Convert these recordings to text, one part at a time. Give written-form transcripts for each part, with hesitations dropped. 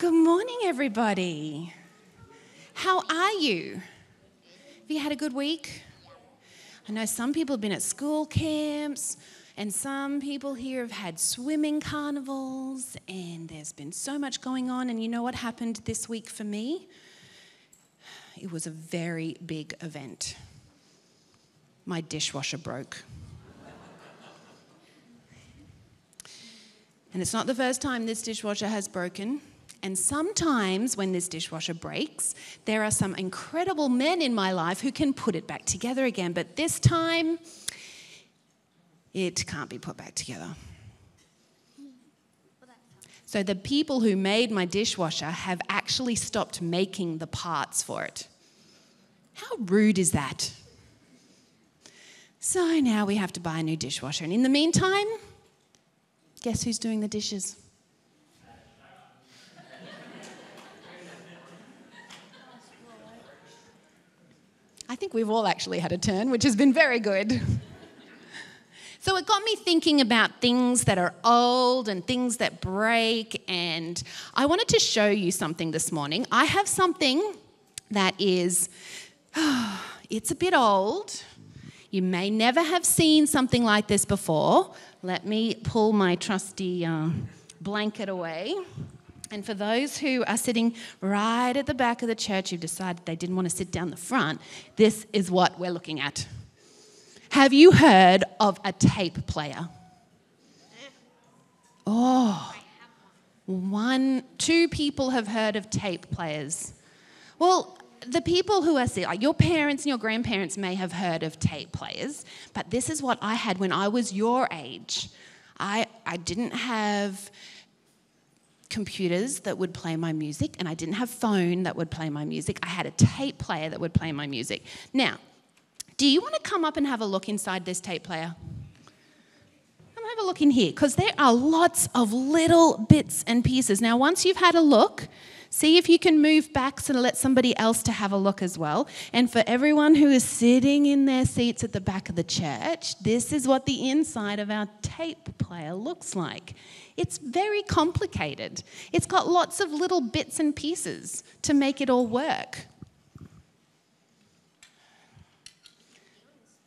Good morning, everybody. How are you? Have you had a good week? I know some people have been at school camps, and some people here have had swimming carnivals, and there's been so much going on. And you know what happened this week for me? It was a very big event. My dishwasher broke. And it's not the first time this dishwasher has broken. And sometimes when this dishwasher breaks, there are some incredible men in my life who can put it back together again. But this time, it can't be put back together. So the people who made my dishwasher have actually stopped making the parts for it. How rude is that? So now we have to buy a new dishwasher. And in the meantime, guess who's doing the dishes? I think we've all actually had a turn, which has been very good. So it got me thinking about things that are old and things that break, and I wanted to show you something this morning. I have something that is, it's a bit old. You may never have seen something like this before. Let me pull my trusty blanket away. And for those who are sitting right at the back of the church who've decided they didn't want to sit down the front, this is what we're looking at. Have you heard of a tape player? Oh, two people have heard of tape players. Well, the people who are like your parents and your grandparents may have heard of tape players, but this is what I had when I was your age. I didn't have computers that would play my music, and I didn't have phone that would play my music. I had a tape player that would play my music. Now, do you want to come up and have a look inside this tape player? Come have a look in here, because there are lots of little bits and pieces. Now, once you've had a look, see if you can move back so to let somebody else to have a look as well. And for everyone who is sitting in their seats at the back of the church, this is what the inside of our tape player looks like. It's very complicated. It's got lots of little bits and pieces to make it all work.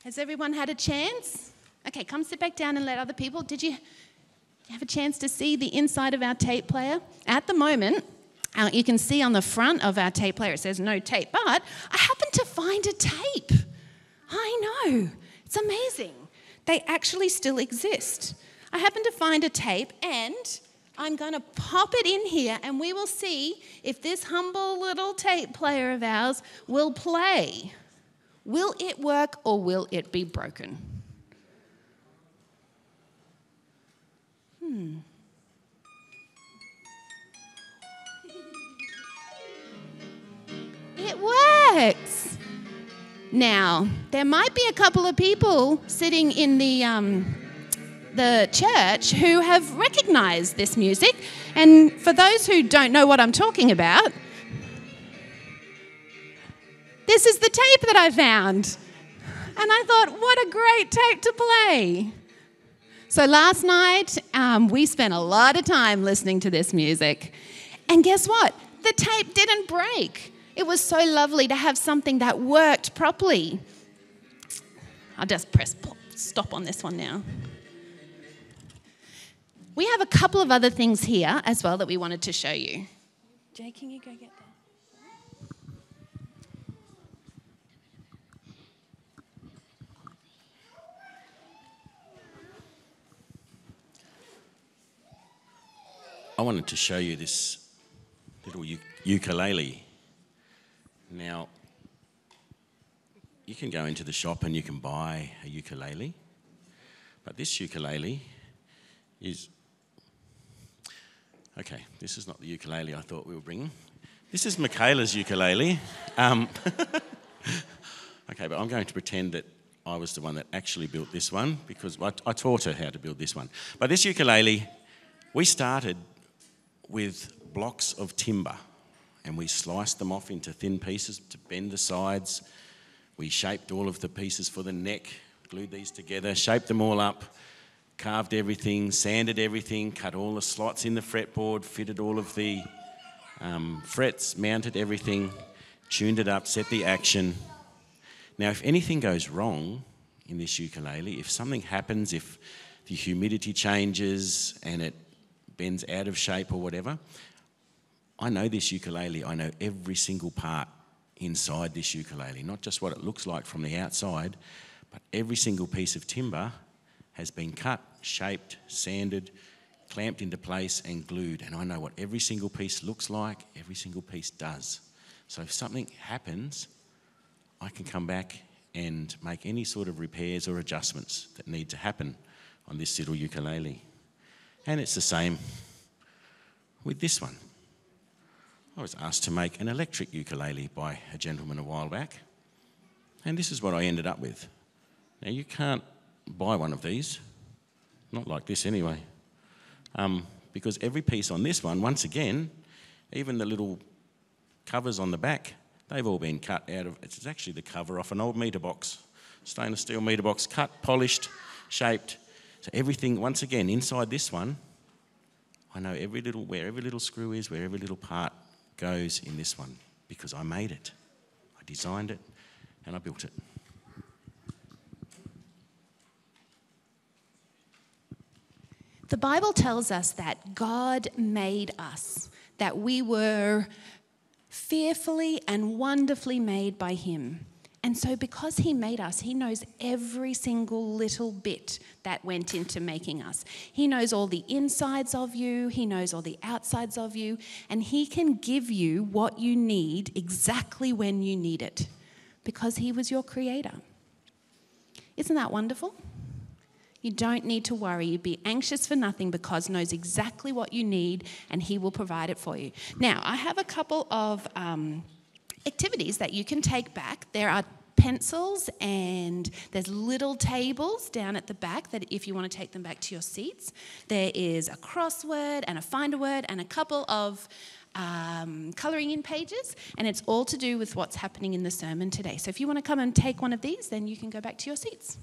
Has everyone had a chance? Okay, come sit back down and let other people. Did you have a chance to see the inside of our tape player? At the moment, you can see on the front of our tape player, it says no tape, but I happened to find a tape. I know, it's amazing. They actually still exist. I happened to find a tape, and I'm going to pop it in here, and we will see if this humble little tape player of ours will play. Will it work, or will it be broken? It works. Now, there might be a couple of people sitting in the church who have recognized this music. And for those who don't know what I'm talking about, this is the tape that I found. And I thought, what a great tape to play. So last night, we spent a lot of time listening to this music. And guess what? The tape didn't break. It was so lovely to have something that worked properly. I'll just press stop on this one now. We have a couple of other things here as well that we wanted to show you. Jay, can you go get that? I wanted to show you this little ukulele. Now, you can go into the shop and you can buy a ukulele, but this ukulele is... Okay, this is not the ukulele I thought we were bringing. This is Michaela's ukulele. Okay, but I'm going to pretend that I was the one that actually built this one, because I taught her how to build this one. But this ukulele, we started with blocks of timber, and we sliced them off into thin pieces to bend the sides. We shaped all of the pieces for the neck, glued these together, shaped them all up, carved everything, sanded everything, cut all the slots in the fretboard, fitted all of the frets, mounted everything, tuned it up, set the action. Now, if anything goes wrong in this ukulele, if something happens, if the humidity changes and it bends out of shape or whatever, I know this ukulele, I know every single part inside this ukulele, not just what it looks like from the outside, but every single piece of timber has been cut, shaped, sanded, clamped into place and glued, and I know what every single piece looks like, every single piece does. So if something happens, I can come back and make any sort of repairs or adjustments that need to happen on this little ukulele. And it's the same with this one. I was asked to make an electric ukulele by a gentleman a while back, and this is what I ended up with. Now, you can't buy one of these, not like this anyway, because every piece on this one, once again, even the little covers on the back, they've all been cut out of, it's actually the cover off an old meter box, stainless steel meter box, cut, polished, shaped. So everything, once again, inside this one, I know where every little screw is, where every little part goes in this one, because I made it, I designed it, and I built it. The Bible tells us that God made us, that we were fearfully and wonderfully made by him. And so because he made us, he knows every single little bit that went into making us. He knows all the insides of you, he knows all the outsides of you, and he can give you what you need exactly when you need it, because he was your creator. Isn't that wonderful? You don't need to worry. You be anxious for nothing, because he knows exactly what you need and he will provide it for you. Now, I have a couple of activities that you can take back. There are pencils and there's little tables down at the back that if you want to take them back to your seats. There is a crossword and a find a word and a couple of colouring in pages, and it's all to do with what's happening in the sermon today. So if you want to come and take one of these, then you can go back to your seats.